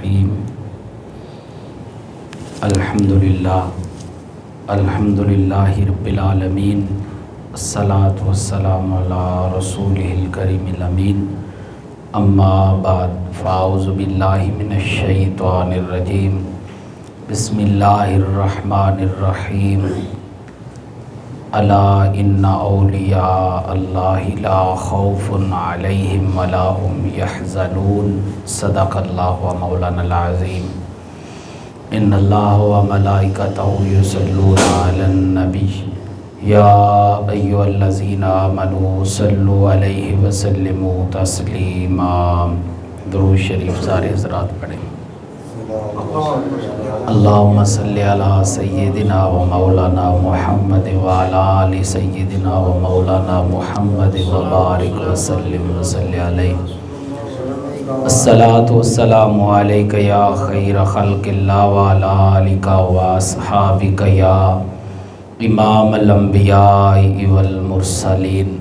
الرحیم الحمدللہ رب العالمین الصلاۃ والسلام علی رسولہ الکریم الامین اما بعد فاعوذ باللہ من الشیطان الرجیم بسم اللہ الرحمن الرحیم الا ان اولیاء اللہ لا خوف علیہم ولا هم یحزنون صدق اللہ مولانا العظیم ان اللہ وملائکتہ یصلون علی النبی یا ایھا الذین آمنوا صلوا علیہ وسلموا تسلیما۔ درود شریف سارے حضرات پڑھیں۔ اللہم صلی علی سیدنا و مولانا محمد وعلی آل سیدنا و مولانا محمد وبارک وسلم وصلی علیہ۔ الصلاۃ والسلام علیک یا خیر خلق اللہ وعلی آلک واصحابک یا امام الانبیاء والمرسلین۔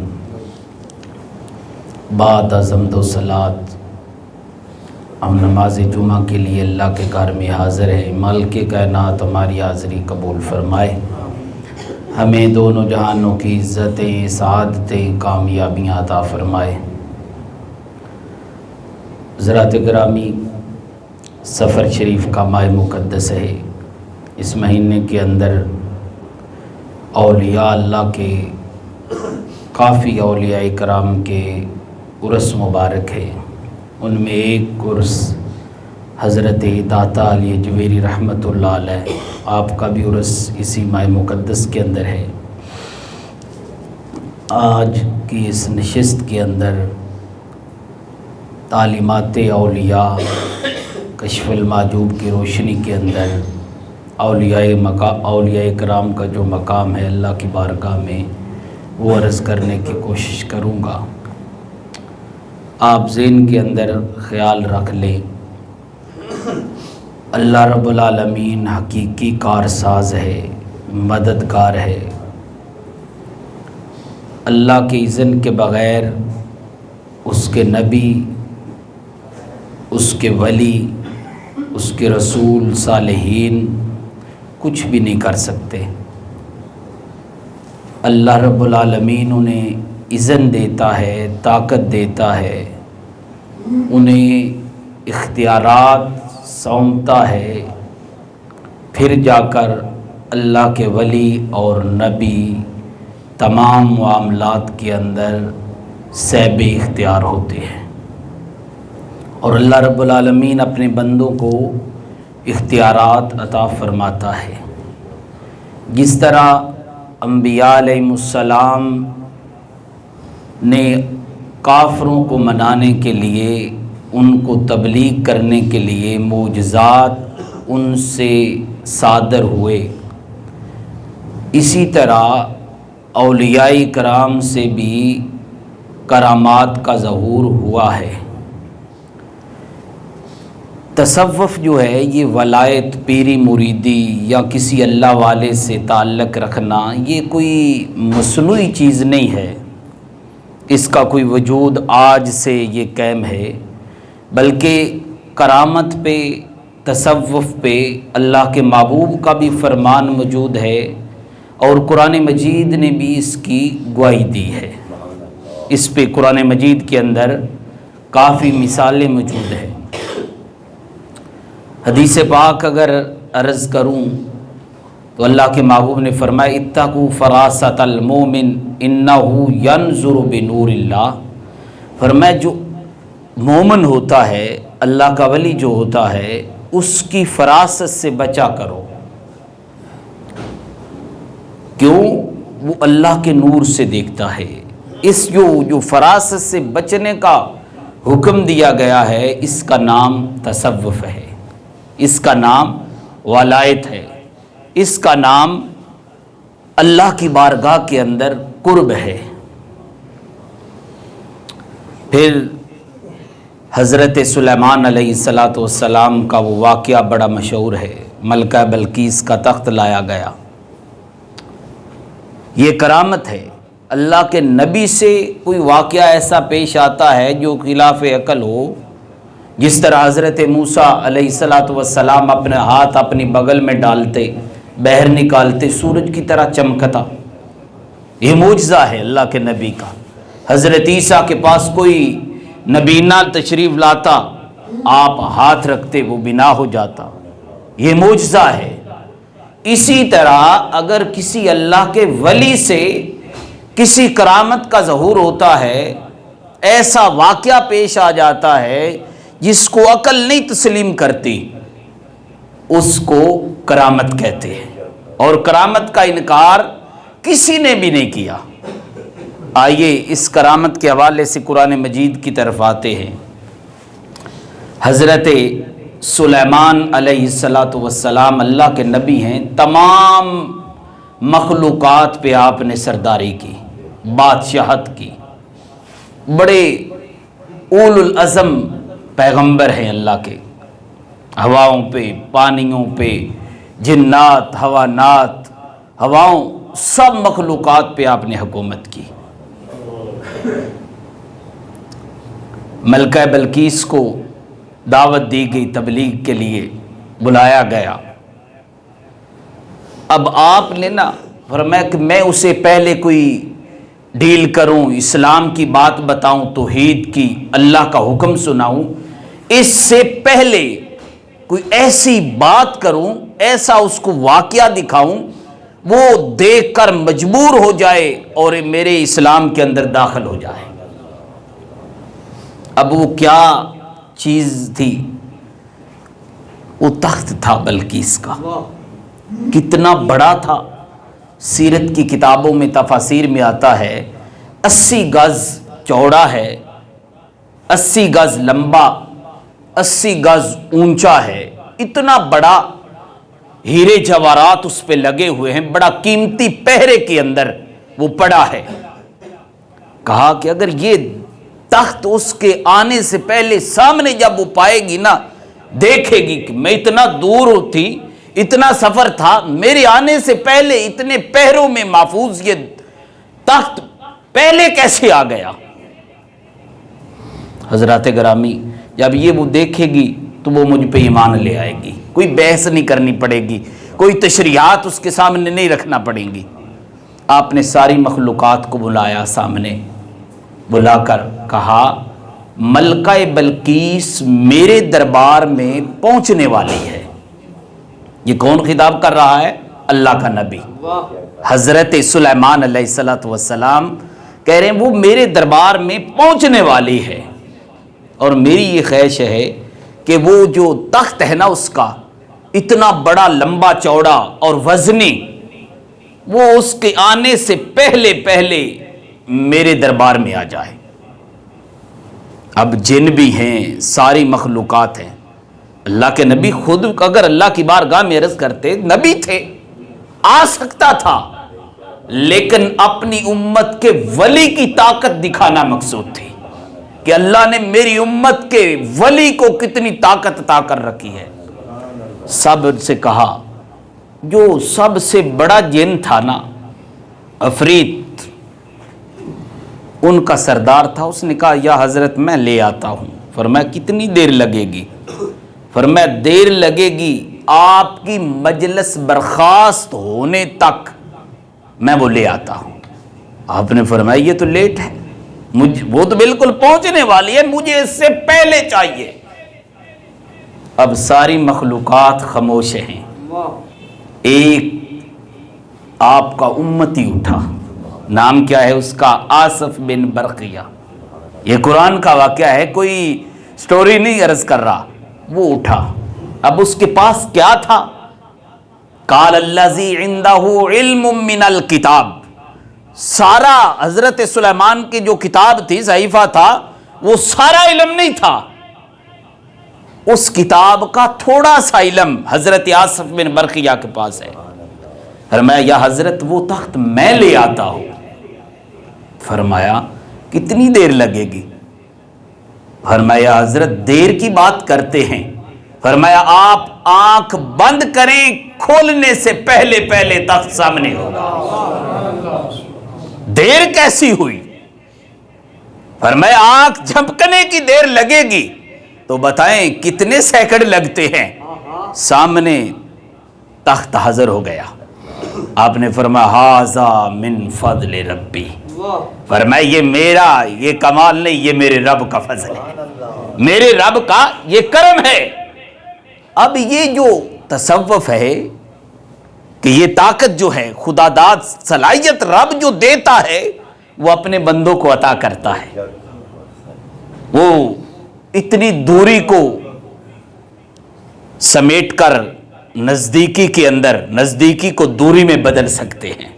بعد از حمد و صلوات ہم نماز جمعہ کے لیے اللہ کے گھر میں حاضر ہیں۔ مالک کائنات ہماری حاضری قبول فرمائے، ہمیں دونوں جہانوں کی عزتیں، سعادتیں، کامیابیاں عطا فرمائے۔ حضرات گرامی، سفر شریف کا ماہ مقدس ہے۔ اس مہینے کے اندر اولیاء اللہ کے کافی اولیاء کرام کے عرس مبارک ہے۔ ان میں ایک عرس حضرت داتا علی جویری رحمۃ اللہ علیہ، آپ کا بھی عرس اسی ماہ مقدس کے اندر ہے۔ آج کی اس نشست کے اندر تعلیمات اولیاء، کشف المحجوب کی روشنی کے اندر اولیاء کرام کا جو مقام ہے اللہ کی بارگاہ میں، وہ عرض کرنے کی کوشش کروں گا۔ آپ ذہن کے اندر خیال رکھ لیں، اللہ رب العالمین حقیقی کارساز ہے، مددگار ہے۔ اللہ کے اذن کے بغیر اس کے نبی، اس کے ولی، اس کے رسول، صالحین کچھ بھی نہیں کر سکتے۔ اللہ رب العالمین انہیں اذن دیتا ہے، طاقت دیتا ہے، انہیں اختیارات سونپتا ہے، پھر جا کر اللہ کے ولی اور نبی تمام معاملات کے اندر صاحب اختیار ہوتے ہیں، اور اللہ رب العالمین اپنے بندوں کو اختیارات عطا فرماتا ہے۔ جس طرح انبیاء علیہ السلام نے کافروں کو منانے کے لیے، ان کو تبلیغ کرنے کے لیے معجزات ان سے صادر ہوئے، اسی طرح اولیاء کرام سے بھی کرامات کا ظہور ہوا ہے۔ تصوف جو ہے یہ ولایت، پیری مریدی یا کسی اللہ والے سے تعلق رکھنا، یہ کوئی مصنوعی چیز نہیں ہے، اس کا کوئی وجود آج سے یہ قائم ہے، بلکہ کرامت پہ، تصوف پہ اللہ کے محبوب کا بھی فرمان موجود ہے، اور قرآن مجید نے بھی اس کی گواہی دی ہے۔ اس پہ قرآن مجید کے اندر کافی مثالیں موجود ہیں۔ حدیث پاک اگر عرض کروں تو اللہ کے محبوب نے فرمایا اتقوا فراست المومن انہ ینظر بنور اللہ۔ فرمایا جو مومن ہوتا ہے، اللہ کا ولی جو ہوتا ہے، اس کی فراست سے بچا کرو۔ کیوں؟ وہ اللہ کے نور سے دیکھتا ہے۔ اس جو فراست سے بچنے کا حکم دیا گیا ہے، اس کا نام تصوف ہے، اس کا نام ولایت ہے، اس کا نام اللہ کی بارگاہ کے اندر قرب ہے۔ پھر حضرت سلیمان علیہ السلام کا وہ واقعہ بڑا مشہور ہے، ملکہ بلقیس کا تخت لایا گیا۔ یہ کرامت ہے۔ اللہ کے نبی سے کوئی واقعہ ایسا پیش آتا ہے جو خلاف عقل ہو، جس طرح حضرت موسیٰ علیہ السلام اپنے ہاتھ اپنی بغل میں ڈالتے، بحر نکالتے، سورج کی طرح چمکتا۔ یہ معجزہ ہے اللہ کے نبی کا۔ حضرت عیسیٰ کے پاس کوئی نبینہ تشریف لاتا، آپ ہاتھ رکھتے وہ بنا ہو جاتا، یہ معجزہ ہے۔ اسی طرح اگر کسی اللہ کے ولی سے کسی کرامت کا ظہور ہوتا ہے، ایسا واقعہ پیش آ جاتا ہے جس کو عقل نہیں تسلیم کرتی، اس کو کرامت کہتے ہیں، اور کرامت کا انکار کسی نے بھی نہیں کیا۔ آئیے اس کرامت کے حوالے سے قرآن مجید کی طرف آتے ہیں۔ حضرت سلیمان علیہ السلام اللہ کے نبی ہیں، تمام مخلوقات پہ آپ نے سرداری کی، بادشاہت کی، بڑے اول العزم پیغمبر ہیں اللہ کے۔ ہواؤں پہ، پانیوں پہ، جنات، حیوانات، ہواؤں، سب مخلوقات پہ آپ نے حکومت کی۔ ملکہ بلقیس کو دعوت دی گئی، تبلیغ کے لیے بلایا گیا۔ اب آپ نے نا فرمایا کہ میں اسے پہلے کوئی ڈیل کروں، اسلام کی بات بتاؤں، توحید کی، اللہ کا حکم سناؤں، اس سے پہلے کوئی ایسی بات کروں، ایسا اس کو واقعہ دکھاؤں وہ دیکھ کر مجبور ہو جائے اور میرے اسلام کے اندر داخل ہو جائے۔ اب وہ کیا چیز تھی؟ وہ تخت تھا بلقیس کا۔ کتنا بڑا تھا؟ سیرت کی کتابوں میں، تفاسیر میں آتا ہے 80 گز چوڑا ہے، 80 گز لمبا، 80 گز اونچا ہے۔ اتنا بڑا، ہیرے جواہرات اس پہ لگے ہوئے ہیں، بڑا قیمتی پہرے کے اندر وہ پڑا ہے۔ کہا کہ اگر یہ تخت اس کے آنے سے پہلے سامنے جب وہ پائے گی نا، دیکھے گی کہ میں اتنا دور تھی، اتنا سفر تھا، میرے آنے سے پہلے اتنے پہروں میں محفوظ یہ تخت پہلے کیسے آ گیا؟ حضرات گرامی، جب یہ وہ دیکھے گی تو وہ مجھ پہ ایمان لے آئے گی، کوئی بحث نہیں کرنی پڑے گی، کوئی تشریحات اس کے سامنے نہیں رکھنا پڑیں گی۔ آپ نے ساری مخلوقات کو بلایا، سامنے بلا کر کہا ملکہ بلقیس میرے دربار میں پہنچنے والی ہے۔ یہ کون خطاب کر رہا ہے؟ اللہ کا نبی حضرت سلیمان علیہ السلام کہہ رہے ہیں وہ میرے دربار میں پہنچنے والی ہے، اور میری یہ خواہش ہے کہ وہ جو تخت ہے نا اس کا، اتنا بڑا، لمبا چوڑا اور وزنی، وہ اس کے آنے سے پہلے پہلے میرے دربار میں آ جائے۔ اب جن بھی ہیں، ساری مخلوقات ہیں، اللہ کے نبی خود اگر اللہ کی بارگاہ میں عرض کرتے، نبی تھے، آ سکتا تھا، لیکن اپنی امت کے ولی کی طاقت دکھانا مقصود تھی کہ اللہ نے میری امت کے ولی کو کتنی طاقت عطا کر رکھی ہے۔ سب سے کہا، جو سب سے بڑا جن تھا نا، عفریت، ان کا سردار تھا، اس نے کہا یا حضرت میں لے آتا ہوں۔ فرمایا کتنی دیر لگے گی؟ فرمایا دیر لگے گی آپ کی مجلس برخاست ہونے تک، میں وہ لے آتا ہوں۔ آپ نے فرمایا یہ تو لیٹ ہے، وہ تو بالکل پہنچنے والی ہے، مجھے اس سے پہلے چاہیے۔ اب ساری مخلوقات خاموش ہیں، ایک آپ کا امتی اٹھا، نام کیا ہے اس کا؟ آصف بن برقیہ۔ یہ قرآن کا واقعہ ہے، کوئی سٹوری نہیں عرض کر رہا۔ وہ اٹھا، اب اس کے پاس کیا تھا؟ قال الذی عندہ علم من الکتاب، سارا حضرت سلیمان کی جو کتاب تھی، صحیفہ تھا، وہ سارا علم نہیں تھا، اس کتاب کا تھوڑا سا علم حضرت آصف بن برقیہ کے پاس ہے۔ فرمایا یا حضرت وہ تخت میں لے آتا ہوں۔ فرمایا کتنی دیر لگے گی؟ فرمایا حضرت دیر کی بات کرتے ہیں۔ فرمایا آپ آنکھ بند کریں، کھولنے سے پہلے پہلے تخت سامنے ہوگا۔ دیر کیسی ہوئی؟ فرمایا آنکھ جھپکنے کی دیر لگے گی تو بتائیں کتنے سیکنڈ لگتے ہیں، سامنے تخت حاضر ہو گیا. آپ نے فرمایا ھذا من فضل ربی، فرمایا یہ میرا یہ کمال نہیں، یہ میرے رب کا فضل ہے، میرے رب کا یہ کرم ہے. اب یہ جو تصوف ہے کہ یہ طاقت جو ہے خدا داد صلاحیت رب جو دیتا ہے وہ اپنے بندوں کو عطا کرتا ہے. وہ اتنی دوری کو سمیٹ کر نزدیکی کے اندر نزدیکی کو دوری میں بدل سکتے ہیں.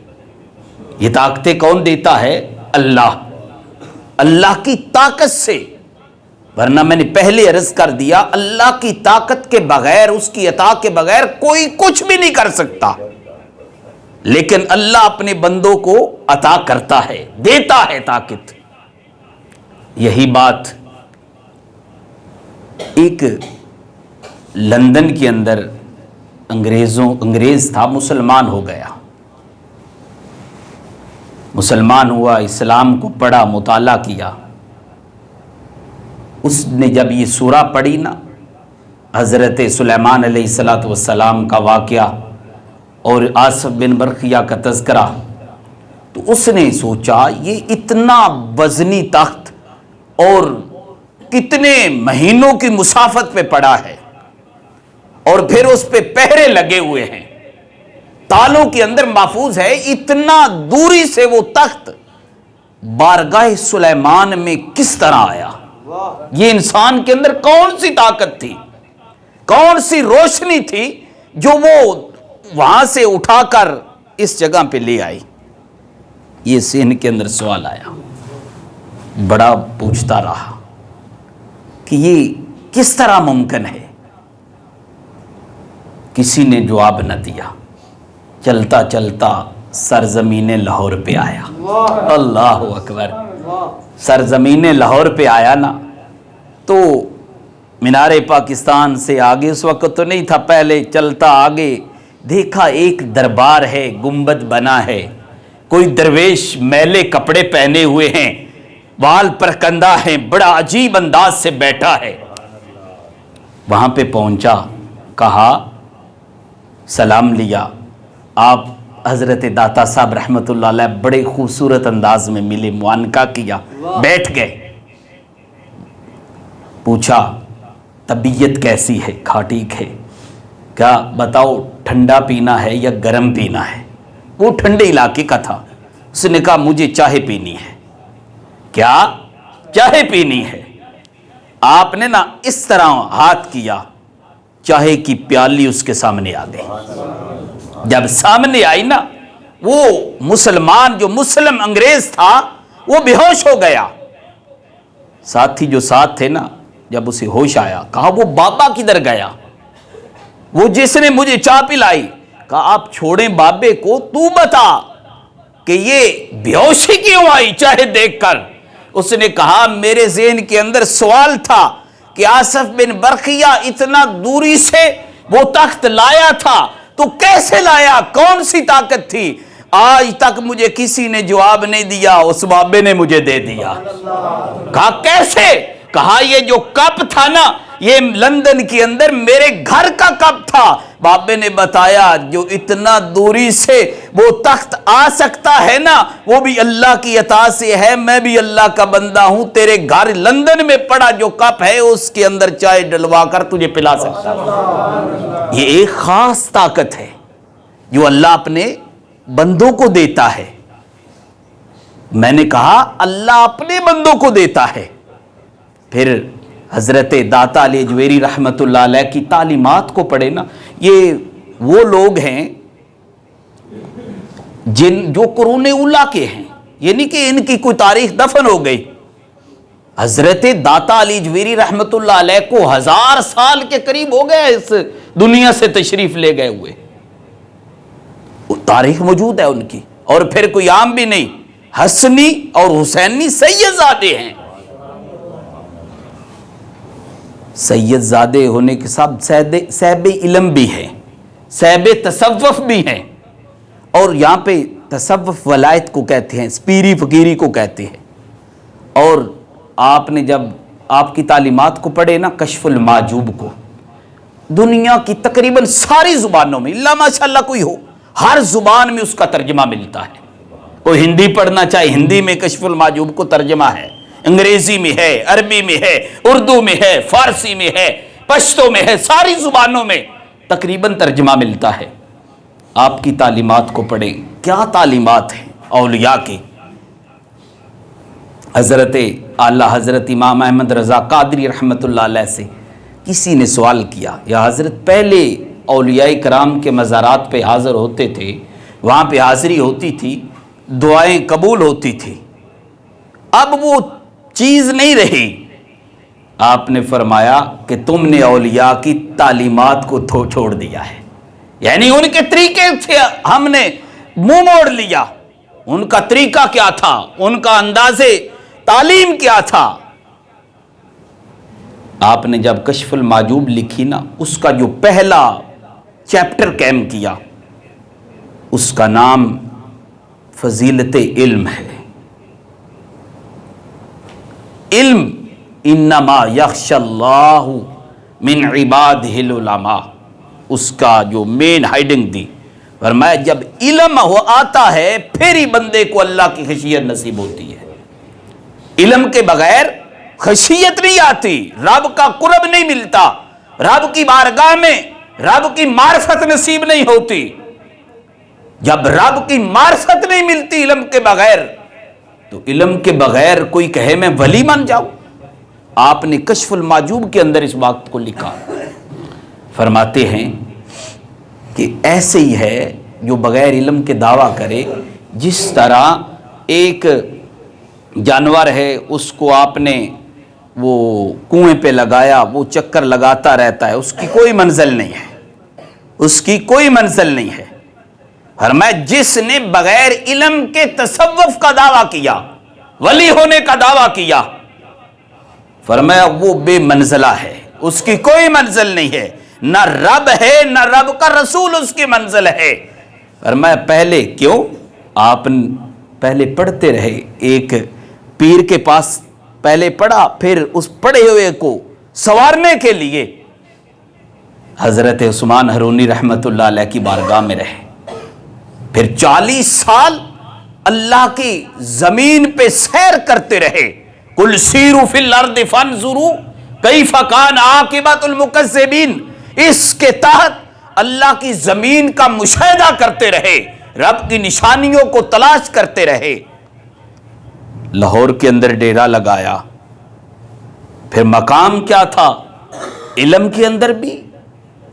یہ طاقتیں کون دیتا ہے؟ اللہ، اللہ کی طاقت سے. ورنہ میں نے پہلے عرض کر دیا اللہ کی طاقت کے بغیر، اس کی عطا کے بغیر کوئی کچھ بھی نہیں کر سکتا. لیکن اللہ اپنے بندوں کو عطا کرتا ہے، دیتا ہے طاقت. یہی بات ایک لندن کے اندر انگریز تھا، مسلمان ہو گیا. مسلمان ہوا، اسلام کو پڑھا، مطالعہ کیا. اس نے جب یہ سورہ پڑھی نا، حضرت سلیمان علیہ السلام کا واقعہ اور آصف بن برقیہ کا تذکرہ، تو اس نے سوچا یہ اتنا وزنی تخت اور کتنے مہینوں کی مسافت پہ پڑا ہے، اور پھر اس پہ پہرے لگے ہوئے ہیں، تالوں کے اندر محفوظ ہے. اتنا دوری سے وہ تخت بارگاہ سلیمان میں کس طرح آیا؟ یہ انسان کے اندر کون سی طاقت تھی، کون سی روشنی تھی جو وہ وہاں سے اٹھا کر اس جگہ پہ لے آئی؟ یہ ذہن کے اندر سوال آیا. بڑا پوچھتا رہا کہ یہ کس طرح ممکن ہے. کسی نے جواب نہ دیا. چلتا چلتا سرزمین لاہور پہ آیا. اللہ اکبر. سرزمین لاہور پہ آیا نا تو مینار پاکستان سے آگے، اس وقت تو نہیں تھا، پہلے چلتا آگے دیکھا ایک دربار ہے، گنبد بنا ہے، کوئی درویش میلے کپڑے پہنے ہوئے ہیں، وال پر کندھا ہے، بڑا عجیب انداز سے بیٹھا ہے. وہاں پہ پہنچا، کہا، سلام لیا. آپ حضرت داتا صاحب رحمت اللہ علیہ بڑے خوبصورت انداز میں ملے، معانقہ کیا، بیٹھ گئے. پوچھا طبیعت کیسی ہے؟ کہا ٹھیک ہے. کیا بتاؤ ٹھنڈا پینا ہے یا گرم پینا ہے؟ وہ ٹھنڈے علاقے کا تھا. اس نے کہا مجھے چائے پینی ہے. کیا چائے پینی ہے؟ آپ نے نا اس طرح ہاتھ کیا، چائے کی پیالی اس کے سامنے آ گئی. جب سامنے آئی نا، وہ مسلمان جو مسلم انگریز تھا وہ بے ہوش ہو گیا. ساتھی جو ساتھ تھے نا، جب اسے ہوش آیا، کہا وہ بابا کدھر گیا، وہ جس نے مجھے چائے پلائی؟ کہا آپ چھوڑیں بابے کو، تو بتا کہ یہ بے ہوشی کیوں آئی چائے دیکھ کر؟ اس نے کہا میرے ذہن کے اندر سوال تھا کہ آصف بن برقیہ اتنا دوری سے وہ تخت لایا تھا تو کیسے لایا، کون سی طاقت تھی؟ آج تک مجھے کسی نے جواب نہیں دیا، اس بابے نے مجھے دے دیا. کہا کیسے؟ کہا یہ جو کپ تھا نا، یہ لندن کے اندر میرے گھر کا کپ تھا. بابے نے بتایا جو اتنا دوری سے وہ تخت آ سکتا ہے نا، وہ بھی اللہ کی عطا سے ہے. میں بھی اللہ کا بندہ ہوں، تیرے گھر لندن میں پڑا جو کپ ہے اس کے اندر چائے ڈلوا کر تجھے پلا سکتا ہے. یہ ایک خاص طاقت ہے جو اللہ اپنے بندوں کو دیتا ہے. میں نے کہا اللہ اپنے بندوں کو دیتا ہے. پھر حضرت داتا علی اجویری رحمت اللہ علیہ کی تعلیمات کو پڑھے نا. یہ وہ لوگ ہیں جو قرون اولیٰ کے ہیں، یعنی کہ ان کی کوئی تاریخ دفن ہو گئی. حضرت داتا علی اجویری رحمت اللہ علیہ کو 1000 سال کے قریب ہو گیا اس دنیا سے تشریف لے گئے ہوئے. وہ تاریخ موجود ہے ان کی. اور پھر کوئی عام بھی نہیں، حسنی اور حسینی سید زادے ہیں. سید زادے ہونے کے ساتھ صاحب علم بھی ہیں، صاحب تصوف بھی ہیں. اور یہاں پہ تصوف ولایت کو کہتے ہیں، پیری فقیری کو کہتے ہیں. اور آپ نے جب آپ کی تعلیمات کو پڑھے نا، کشف المحجوب کو، دنیا کی تقریباً ساری زبانوں میں اللہ ماشاءاللہ کوئی ہو، ہر زبان میں اس کا ترجمہ ملتا ہے۔ کوئی ہندی پڑھنا چاہے، ہندی میں کشف المحجوب کو ترجمہ ہے، انگریزی میں ہے، عربی میں ہے، اردو میں ہے، فارسی میں ہے، پشتو میں ہے، ساری زبانوں میں تقریباً ترجمہ ملتا ہے۔ آپ کی تعلیمات کو پڑھیں، کیا تعلیمات ہیں اولیاء کی۔ حضرت اعلیٰ حضرت امام احمد رضا قادری رحمۃ اللہ علیہ سے کسی نے سوال کیا، یا حضرت پہلے اولیاء کرام کے مزارات پہ حاضر ہوتے تھے، وہاں پہ حاضری ہوتی تھی، دعائیں قبول ہوتی تھی، اب وہ چیز نہیں رہی۔ آپ نے فرمایا کہ تم نے اولیاء کی تعلیمات کو چھوڑ دیا ہے، یعنی ان کے طریقے تھے ہم نے منہ موڑ لیا۔ ان کا طریقہ کیا تھا، ان کا انداز تعلیم کیا تھا۔ آپ نے جب کشف المحجوب لکھی نا، اس کا جو پہلا چیپٹر قائم کیا، اس کا نام فضیلت علم ہے۔ علم انما یخشی اللہ من عبادہ العلماء، اس کا جو مین ہیڈنگ دی، فرمایا جب علم آتا ہے پھر ہی بندے کو اللہ کی خشیت نصیب ہوتی ہے۔ علم کے بغیر خشیت نہیں آتی، رب کا قرب نہیں ملتا، رب کی بارگاہ میں رب کی معرفت نصیب نہیں ہوتی۔ جب رب کی معرفت نہیں ملتی علم کے بغیر، تو علم کے بغیر کوئی کہے میں ولی بن جاؤں۔ آپ نے کشف المحجوب کے اندر اس بات کو لکھا، فرماتے ہیں کہ ایسے ہی ہے جو بغیر علم کے دعویٰ کرے، جس طرح ایک جانور ہے، اس کو آپ نے وہ کنویں پہ لگایا، وہ چکر لگاتا رہتا ہے، اس کی کوئی منزل نہیں ہے، اس کی کوئی منزل نہیں ہے۔ فرمایا جس نے بغیر علم کے تصوف کا دعویٰ کیا، ولی ہونے کا دعویٰ کیا، فرمایا وہ بے منزلہ ہے، اس کی کوئی منزل نہیں ہے، نہ رب ہے نہ رب کا رسول اس کی منزل ہے۔ فرمایا پہلے کیوں؟ آپ پہلے پڑھتے رہے، ایک پیر کے پاس پہلے پڑھا، پھر اس پڑھے ہوئے کو سنوارنے کے لیے حضرت عثمان ہرونی رحمت اللہ علیہ کی بارگاہ میں رہے، پھر 40 سال اللہ کی زمین پہ سیر کرتے رہے۔ قل سیروا فی الارض فانظروا کیف کان عاقبۃ المکذبین، اس کے تحت اللہ کی زمین کا مشاہدہ کرتے رہے، رب کی نشانیوں کو تلاش کرتے رہے۔ لاہور کے اندر ڈیرا لگایا، پھر مقام کیا تھا، علم کے اندر بھی،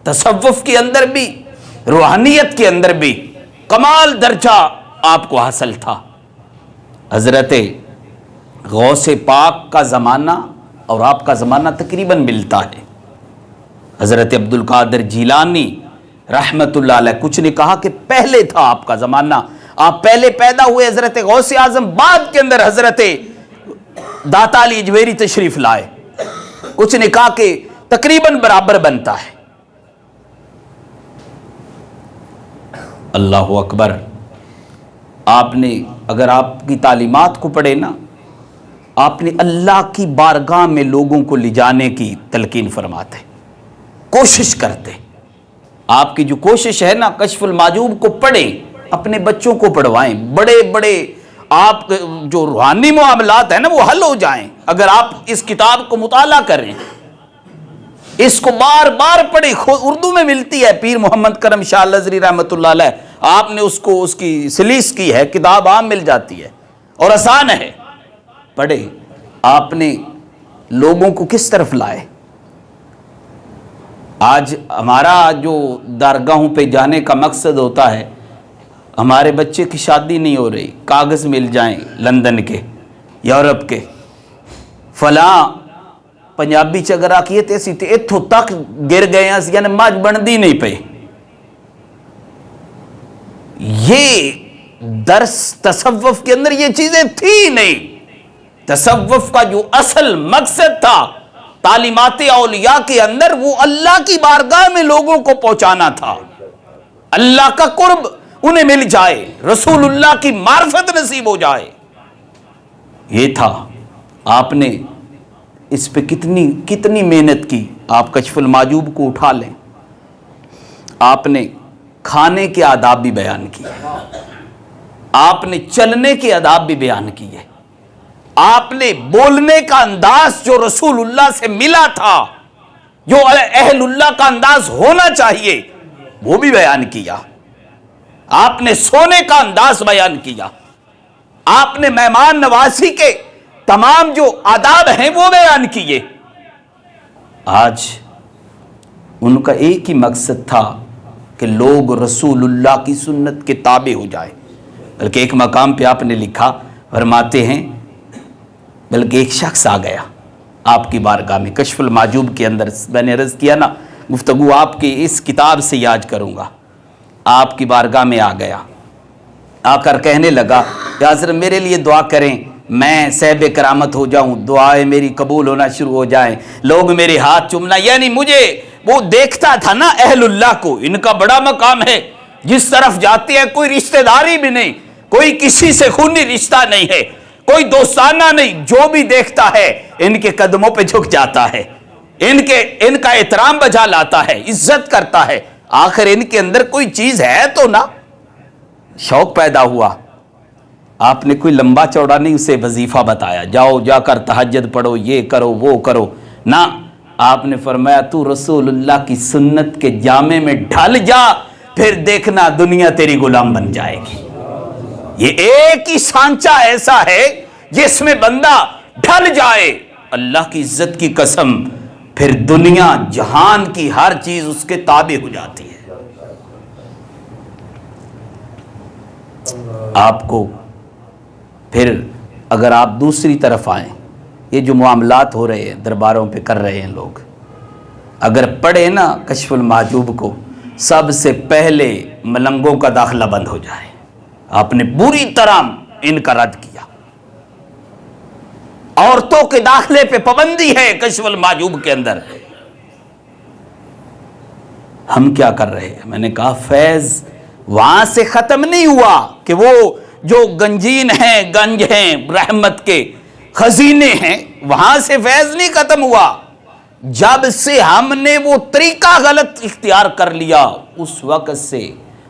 تصوف کے اندر بھی، روحانیت کے اندر بھی کمال درجہ آپ کو حاصل تھا۔ حضرت غوث پاک کا زمانہ اور آپ کا زمانہ تقریباً ملتا ہے۔ حضرت عبد القادر جیلانی رحمت اللہ علیہ، کچھ نے کہا کہ پہلے تھا آپ کا زمانہ، آپ پہلے پیدا ہوئے، حضرت غوث اعظم بعد کے اندر حضرت داتا علی اجویری تشریف لائے، کچھ نے کہا کہ تقریباً برابر بنتا ہے۔ اللہ اکبر۔ آپ نے اگر آپ کی تعلیمات کو پڑھے نا، آپ نے اللہ کی بارگاہ میں لوگوں کو لے جانے کی تلقین فرماتے، کوشش کرتے۔ آپ کی جو کوشش ہے نا، کشف المحجوب کو پڑھیں، اپنے بچوں کو پڑھوائیں، بڑے بڑے آپ جو روحانی معاملات ہیں نا وہ حل ہو جائیں اگر آپ اس کتاب کو مطالعہ کریں، اس کو بار بار پڑھیں۔ اردو میں ملتی ہے، پیر محمد کرم شاہ الازہری رحمۃ اللہ علیہ، آپ نے اس کی سلیس کی ہے، کتاب عام مل جاتی ہے اور آسان ہے، پڑھے۔ آپ نے لوگوں کو کس طرف لائے؟ آج ہمارا جو درگاہوں پہ جانے کا مقصد ہوتا ہے، ہمارے بچے کی شادی نہیں ہو رہی، کاغذ مل جائیں لندن کے، یورپ کے، فلاں پنجابی چگر آکیے تیسی تے اتھو تک گر گئے ہیں، یعنی ماج بندی نہیں پہ۔ یہ درس تصوف کے اندر یہ چیزیں تھی نہیں۔ تصوف کا جو اصل مقصد تھا تعلیمات اولیاء کے اندر، وہ اللہ کی بارگاہ میں لوگوں کو پہنچانا تھا، اللہ کا قرب انہیں مل جائے، رسول اللہ کی معرفت نصیب ہو جائے، یہ تھا۔ آپ نے اس پہ کتنی محنت کی. آپ کشف المحجوب کو اٹھا لیں, آپ نے کھانے کے آداب بھی بیان کیے, آپ نے چلنے کے آداب بھی بیان کیے, آپ نے بولنے کا انداز جو رسول اللہ سے ملا تھا, جو اہل اللہ کا انداز ہونا چاہیے وہ بھی بیان کیا, آپ نے سونے کا انداز بیان کیا, آپ نے مہمان نوازی کے تمام جو آداب ہیں وہ بیان کیے. آج ان کا ایک ہی مقصد تھا کہ لوگ رسول اللہ کی سنت کے تابع ہو جائے. بلکہ ایک مقام پہ آپ نے لکھا, فرماتے ہیں بلکہ ایک شخص آ گیا آپ کی بارگاہ میں, کشف المحجوب کے اندر میں نے عرض کیا نا گفتگو آپ کی اس کتاب سے یاد کروں گا. آپ کی بارگاہ میں آ گیا, آ کر کہنے لگا کہ حضرت میرے لیے دعا کریں, میں صاحب کرامت ہو جاؤں, دعائیں میری قبول ہونا شروع ہو جائیں, لوگ میرے ہاتھ چومنا. یعنی مجھے وہ دیکھتا تھا نا اہل اللہ کو, ان کا بڑا مقام ہے, جس طرف جاتے ہیں کوئی رشتہ داری بھی نہیں, کوئی کسی سے خونی رشتہ نہیں ہے, کوئی دوستانہ نہیں, جو بھی دیکھتا ہے ان کے قدموں پہ جھک جاتا ہے, ان کا احترام بجا لاتا ہے, عزت کرتا ہے. آخر ان کے اندر کوئی چیز ہے تو نا. شوق پیدا ہوا. آپ نے کوئی لمبا چوڑا نہیں اسے وظیفہ بتایا, جاؤ جا کر تہجد پڑھو, یہ کرو وہ کرو, نہ. آپ نے فرمایا تو رسول اللہ کی سنت کے جامے میں ڈھل جا, پھر دیکھنا دنیا تیری غلام بن جائے گی. یہ ایک ہی سانچہ ایسا ہے جس میں بندہ ڈھل جائے, اللہ کی عزت کی قسم, پھر دنیا جہان کی ہر چیز اس کے تابع ہو جاتی ہے. آپ کو پھر اگر آپ دوسری طرف آئیں, یہ جو معاملات ہو رہے ہیں درباروں پہ کر رہے ہیں لوگ, اگر پڑھیں نا کشف المحجوب کو, سب سے پہلے ملنگوں کا داخلہ بند ہو جائے. آپ نے بری طرح ان کا رد کیا. عورتوں کے داخلے پہ پابندی ہے کشف المحجوب کے اندر. ہم کیا کر رہے ہیں؟ میں نے کہا فیض وہاں سے ختم نہیں ہوا کہ وہ جو گنجین ہیں, گنج ہیں, رحمت کے خزینے ہیں, وہاں سے فیض نہیں ختم ہوا. جب سے ہم نے وہ طریقہ غلط اختیار کر لیا, اس وقت سے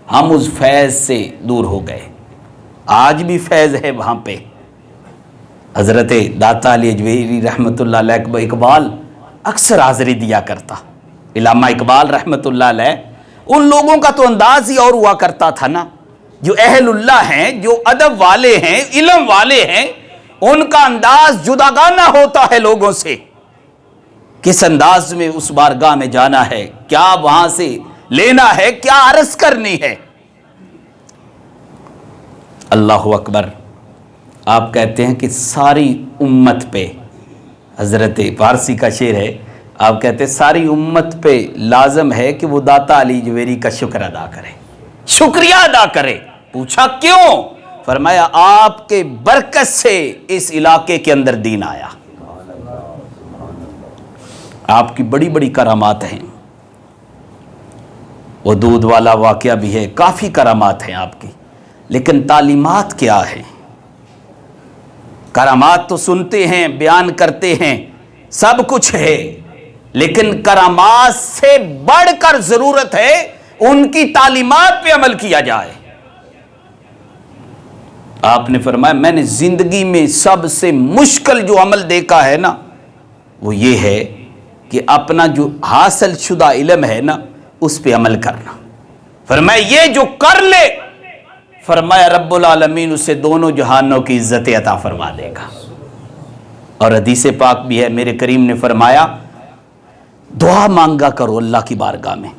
ہم اس فیض سے دور ہو گئے. آج بھی فیض ہے وہاں پہ. حضرت داتا علی اجویری رحمۃ اللہ علیہ اقبال اکثر حاضری دیا کرتا. علامہ اقبال رحمۃ اللہ علیہ, ان لوگوں کا تو انداز ہی اور ہوا کرتا تھا نا, جو اہل اللہ ہیں, جو ادب والے ہیں, علم والے ہیں, ان کا انداز جداگانہ ہوتا ہے لوگوں سے. کس انداز میں اس بارگاہ میں جانا ہے, کیا وہاں سے لینا ہے, کیا عرض کرنی ہے. اللہ اکبر. آپ کہتے ہیں کہ ساری امت پہ, حضرت فارسی کا شعر ہے, آپ کہتے ہیں ساری امت پہ لازم ہے کہ وہ داتا علی اجویری کا شکر ادا کرے, شکریہ ادا کرے. پوچھا کیوں؟ فرمایا آپ کے برکت سے اس علاقے کے اندر دین آیا. آپ کی بڑی بڑی کرامات ہیں, وہ دودھ والا واقعہ بھی ہے, کافی کرامات ہیں آپ کی, لیکن تعلیمات کیا ہے؟ کرامات تو سنتے ہیں, بیان کرتے ہیں, سب کچھ ہے, لیکن کرامات سے بڑھ کر ضرورت ہے ان کی تعلیمات پہ عمل کیا جائے. آپ نے فرمایا میں نے زندگی میں سب سے مشکل جو عمل دیکھا ہے نا, وہ یہ ہے کہ اپنا جو حاصل شدہ علم ہے نا اس پہ عمل کرنا. فرمایا یہ جو کر لے, فرمایا رب العالمین اسے دونوں جہانوں کی عزت عطا فرما دے گا. اور حدیث پاک بھی ہے, میرے کریم نے فرمایا دعا مانگا کرو اللہ کی بارگاہ میں.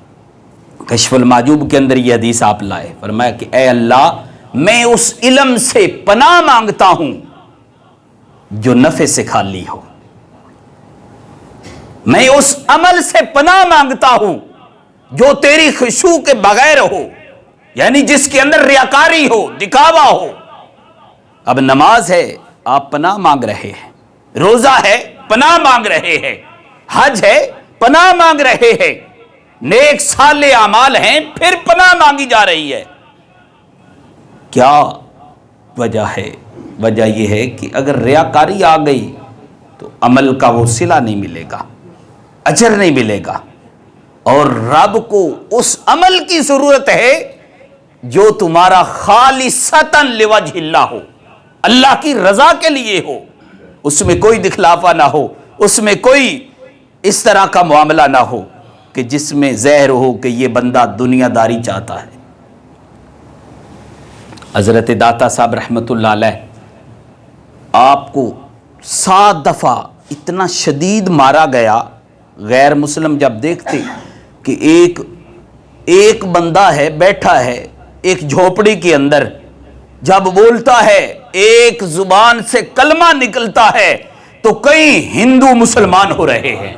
کشف المحجوب کے اندر یہ حدیث آپ لائے, فرمایا کہ اے اللہ میں اس علم سے پناہ مانگتا ہوں جو نفع سے خالی ہو, میں اس عمل سے پناہ مانگتا ہوں جو تیری خشوع کے بغیر ہو, یعنی جس کے اندر ریاکاری ہو, دکھاوا ہو. اب نماز ہے آپ پناہ مانگ رہے ہیں, روزہ ہے پناہ مانگ رہے ہیں, حج ہے پناہ مانگ رہے ہیں, نیک صالح اعمال ہیں پھر پناہ مانگی جا رہی ہے. کیا وجہ ہے؟ وجہ یہ ہے کہ اگر ریاکاری آ گئی تو عمل کا وہ صلہ نہیں ملے گا، اجر نہیں ملے گا، اور رب کو اس عمل کی ضرورت ہے جو تمہارا خالصتاً لوجہ اللہ ہو، اللہ کی رضا کے لیے ہو، اس میں کوئی دکھلاوا نہ ہو، اس میں کوئی اس طرح کا معاملہ نہ ہو کہ جس میں ظاہر ہو کہ یہ بندہ دنیا داری چاہتا ہے۔ حضرت داتا صاحب رحمۃ اللہ علیہ آپ کو 7 دفعہ اتنا شدید مارا گیا، غیر مسلم جب دیکھتے کہ ایک بندہ ہے بیٹھا ہے ایک جھوپڑی کے اندر، جب بولتا ہے ایک زبان سے کلمہ نکلتا ہے تو کئی ہندو مسلمان ہو رہے ہیں،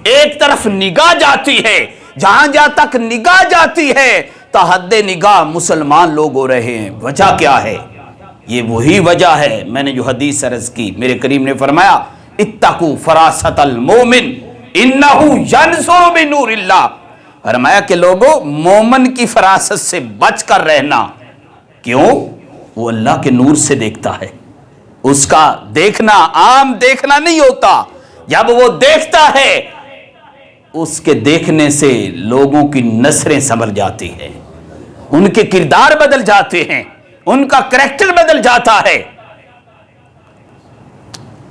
ایک طرف نگاہ جاتی ہے، جہاں تک نگاہ جاتی ہے تحد نگاہ مسلمان لوگ ہو رہے ہیں۔ وجہ کیا ہے؟ یہ وہی وجہ ہے میں نے جو حدیث عرض کی، میرے کریم نے فرمایا اتقوا فراست المومن انہ ینظر بنور اللہ، فرمایا کہ لوگوں مومن کی فراست سے بچ کر رہنا، کیوں؟ وہ اللہ کے نور سے دیکھتا ہے، اس کا دیکھنا عام دیکھنا نہیں ہوتا، جب وہ دیکھتا ہے اس کے دیکھنے سے لوگوں کی نظریں سنور جاتی ہیں، ان کے کردار بدل جاتے ہیں، ان کا کریکٹر بدل جاتا ہے۔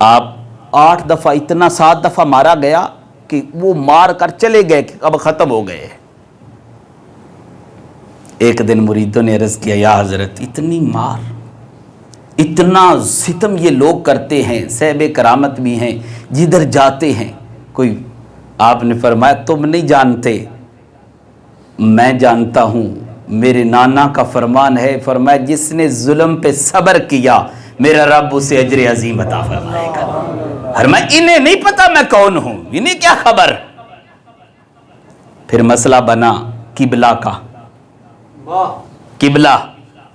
آپ 8 دفعہ اتنا 7 دفعہ مارا گیا کہ وہ مار کر چلے گئے کہ اب ختم ہو گئے۔ ایک دن مریدوں نے عرض کیا یا حضرت اتنی مار، اتنا ستم یہ لوگ کرتے ہیں، صاحب کرامت بھی ہیں، جدھر جاتے ہیں کوئی، آپ نے فرمایا تم نہیں جانتے، میں جانتا ہوں، میرے نانا کا فرمان ہے، فرمایا جس نے ظلم پہ صبر کیا میرا رب اسے اجر عظیم عطا فرمائے گا۔ فرمایا انہیں نہیں پتا میں کون ہوں، انہیں کیا خبر۔ پھر مسئلہ بنا قبلہ کا، قبلہ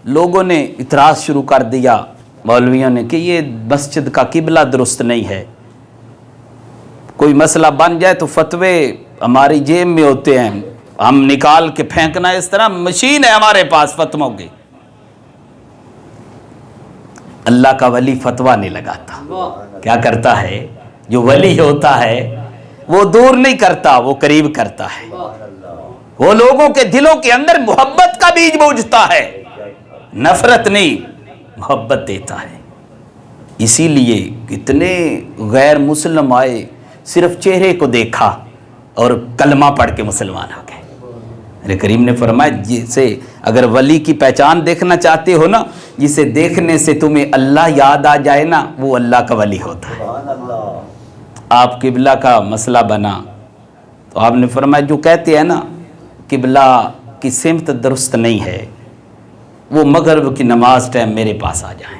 لوگوں نے اعتراض شروع کر دیا مولویوں نے کہ یہ مسجد کا قبلہ درست نہیں ہے، کوئی مسئلہ بن جائے تو فتوے ہماری جیب میں ہوتے ہیں، ہم نکال کے پھینکنا، اس طرح مشین ہے ہمارے پاس فتووں کی۔ اللہ کا ولی فتویٰ نہیں لگاتا، کیا کرتا ہے؟ جو ولی ہوتا ہے وہ دور نہیں کرتا، وہ قریب کرتا ہے، وہ لوگوں کے دلوں کے اندر محبت کا بیج بوجھتا ہے، نفرت نہیں، محبت دیتا ہے۔ اسی لیے کتنے غیر مسلم آئے، صرف چہرے کو دیکھا اور کلمہ پڑھ کے مسلمان ہو گئے۔ میرے کریم نے فرمایا جسے اگر ولی کی پہچان دیکھنا چاہتے ہو نا، جسے دیکھنے سے تمہیں اللہ یاد آ جائے نا، وہ اللہ کا ولی ہوتا ہے۔ آپ قبلہ کا مسئلہ بنا تو آپ نے فرمایا جو کہتے ہیں نا قبلہ کی سمت درست نہیں ہے، وہ مغرب کی نماز ٹائم میرے پاس آ جائیں۔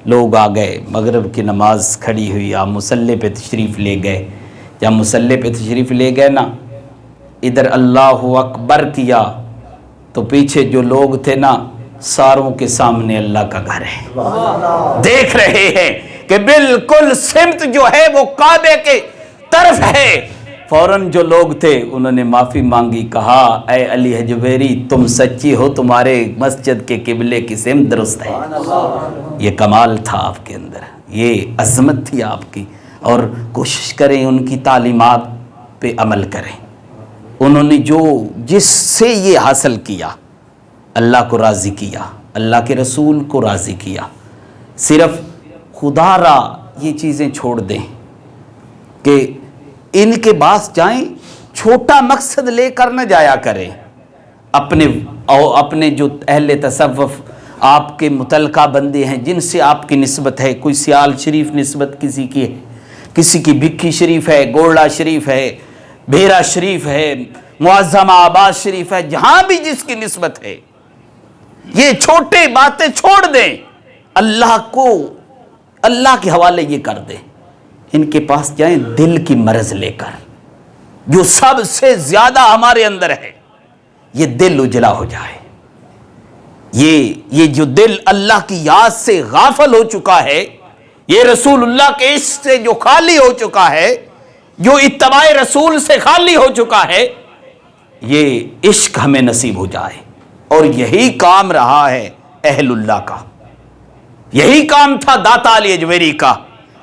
لوگ آ گئے، مغرب کی نماز کھڑی ہوئی، آپ مصلی پہ تشریف لے گئے، جب مصلی پہ تشریف لے گئے نا، ادھر اللہ اکبر کیا تو پیچھے جو لوگ تھے نا ساروں کے سامنے اللہ کا گھر ہے، دیکھ رہے ہیں کہ بالکل سمت جو ہے وہ کعبے کے طرف ہے۔ فوراً جو لوگ تھے انہوں نے معافی مانگی، کہا اے علی حجویری تم سچی ہو، تمہارے مسجد کے قبلے کی سمت درست ہے۔ یہ کمال تھا آپ کے اندر، یہ عظمت تھی آپ کی، اور کوشش کریں ان کی تعلیمات پہ عمل کریں۔ انہوں نے جس سے یہ حاصل کیا، اللہ کو راضی کیا، اللہ کے رسول کو راضی کیا، صرف خدا را یہ چیزیں چھوڑ دیں کہ ان کے پاس جائیں، چھوٹا مقصد لے کر نہ جایا کریں، اپنے جو اہل تصوف آپ کے متعلقہ بندے ہیں جن سے آپ کی نسبت ہے، کوئی سیال شریف نسبت کسی کی ہے، کسی کی بکھی شریف ہے، گولڑا شریف ہے، بھیرا شریف ہے، معظمہ آباد شریف ہے، جہاں بھی جس کی نسبت ہے، یہ چھوٹے باتیں چھوڑ دیں، اللہ کے حوالے یہ کر دیں۔ ان کے پاس جائیں دل کی مرض لے کر، جو سب سے زیادہ ہمارے اندر ہے، یہ دل اجلا ہو جائے، یہ جو دل اللہ کی یاد سے غافل ہو چکا ہے، یہ رسول اللہ کے عشق سے جو خالی ہو چکا ہے، جو اتباع رسول سے خالی ہو چکا ہے، یہ عشق ہمیں نصیب ہو جائے۔ اور یہی کام رہا ہے اہل اللہ کا، یہی کام تھا داتا علی حجویری کا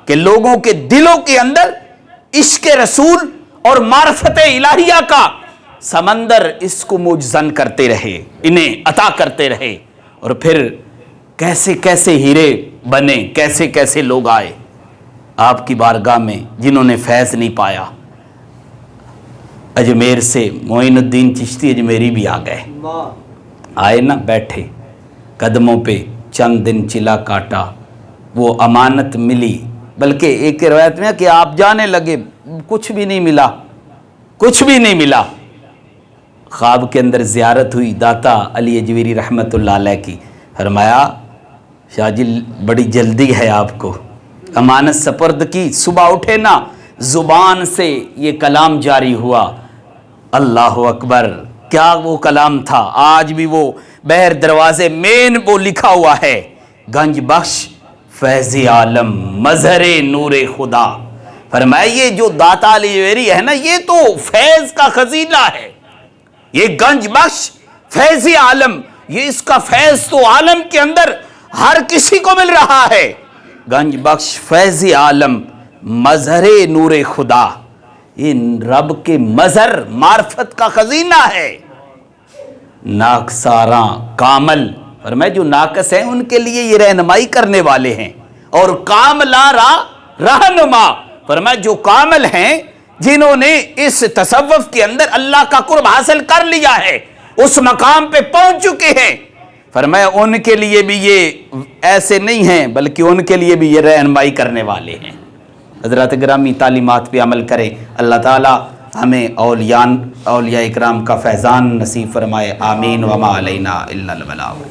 کہ لوگوں کے دلوں کے اندر عشق رسول اور معرفت الہیہ کا سمندر اس کو معجزن کرتے رہے، انہیں عطا کرتے رہے، اور پھر کیسے کیسے ہیرے بنے، کیسے کیسے لوگ آئے آپ کی بارگاہ میں جنہوں نے فیض نہیں پایا۔ اجمیر سے معین الدین چشتی اجمیری بھی آ گئے، آئے نا، بیٹھے قدموں پہ چند دن چلا کاٹا، وہ امانت ملی، بلکہ ایک روایت میں ہے کہ آپ جانے لگے کچھ بھی نہیں ملا، کچھ بھی نہیں ملا۔ خواب کے اندر زیارت ہوئی داتا علی اجویری رحمۃ اللہ علیہ کی، فرمایا شاہ جی بڑی جلدی ہے آپ کو، امانت سپرد کی، صبح اٹھے نا زبان سے یہ کلام جاری ہوا، اللہ اکبر، کیا وہ کلام تھا، آج بھی وہ بہر دروازے مین وہ لکھا ہوا ہے، گنج بخش فیض عالم مظہر نور خدا۔ فرمایا یہ جو داتا علی اجویری ہے نا، یہ تو فیض کا خزینہ ہے، یہ گنج بخش فیض عالم، یہ اس کا فیض تو عالم کے اندر ہر کسی کو مل رہا ہے، گنج بخش فیض عالم مظہر نور خدا، یہ رب کے مظہر معرفت کا خزینہ ہے۔ ناکساراں کامل، فرمایا جو ناقص ہیں ان کے لیے یہ رہنمائی کرنے والے ہیں، اور کاملارا رہنما، فرمایا جو کامل ہیں جنہوں نے اس تصوف کے اندر اللہ کا قرب حاصل کر لیا ہے، اس مقام پہ پہنچ چکے ہیں، فرمایا ان کے لیے بھی یہ ایسے نہیں ہیں، بلکہ ان کے لیے بھی یہ رہنمائی کرنے والے ہیں۔ حضرات گرامی تعلیمات پہ عمل کریں، اللہ تعالی ہمیں اولیاء اکرام کا فیضان نصیب فرمائے، آمین، وما علینا الا البلاغ۔